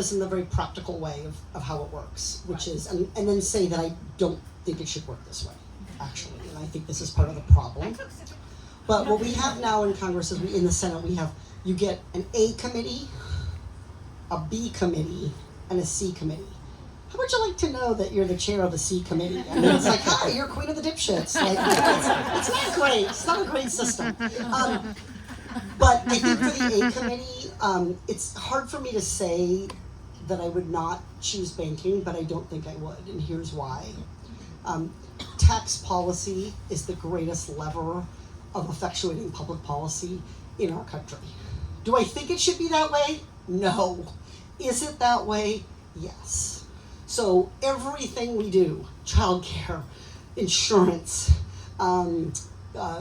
this in the very practical way of how it works, which is, and then say that I don't think it should work this way, actually, and I think this is part of the problem. But what we have now in Congress is in the Senate, you get an A committee, a B committee, and a C committee. How would you like to know that you're the chair of the C committee? I mean, it's like, hi, you're queen of the dipshits. Like, it's not great. It's not a great system. But I think for the A committee, it's hard for me to say that I would not choose banking, but I don't think I would, and here's why. Tax policy is the greatest lever of effectuating public policy in our country. Do I think it should be that way? No. Is it that way? Yes. So everything we do, childcare, insurance,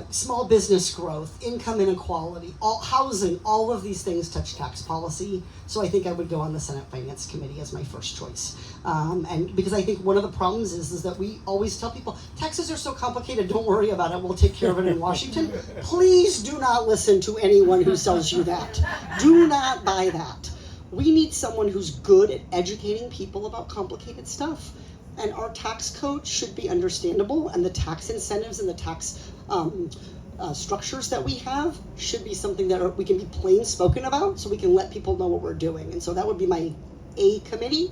small business growth, income inequality, housing, all of these things touch tax policy. So I think I would go on the Senate Finance Committee as my first choice. And because I think one of the problems is that we always tell people, taxes are so complicated, don't worry about it, we'll take care of it in Washington. Please do not listen to anyone who sells you that. Do not buy that. We need someone who's good at educating people about complicated stuff. And our tax code should be understandable, and the tax incentives and the tax structures that we have should be something that we can be plain spoken about, so we can let people know what we're doing. And so that would be my A committee.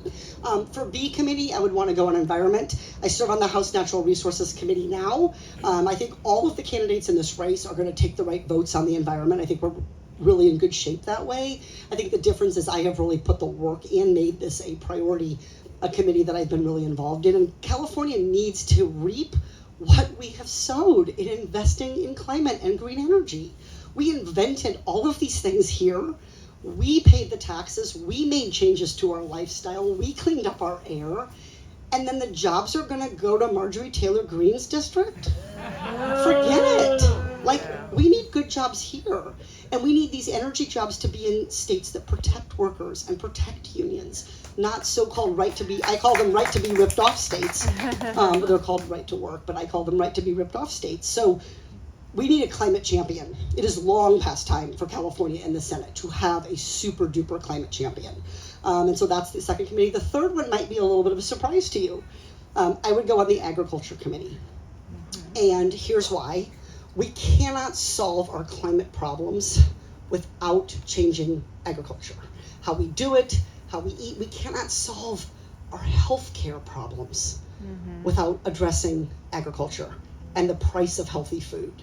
For B committee, I would want to go on environment. I serve on the House Natural Resources Committee now. I think all of the candidates in this race are going to take the right votes on the environment. I think we're really in good shape that way. I think the difference is I have really put the work in, made this a priority, a committee that I've been really involved in. And California needs to reap what we have sowed in investing in climate and green energy. We invented all of these things here. We paid the taxes. We made changes to our lifestyle. We cleaned up our air. And then the jobs are going to go to Marjorie Taylor Greene's district? Forget it. Like, we need good jobs here. And we need these energy jobs to be in states that protect workers and protect unions, not so-called right to be, I call them right to be ripped off states. They're called right to work, but I call them right to be ripped off states. So we need a climate champion. It is long past time for California in the Senate to have a super duper climate champion. And so that's the second committee. The third one might be a little bit of a surprise to you. I would go on the Agriculture Committee. And here's why. We cannot solve our climate problems without changing agriculture. How we do it, how we eat. We cannot solve our healthcare problems without addressing agriculture and the price of healthy food.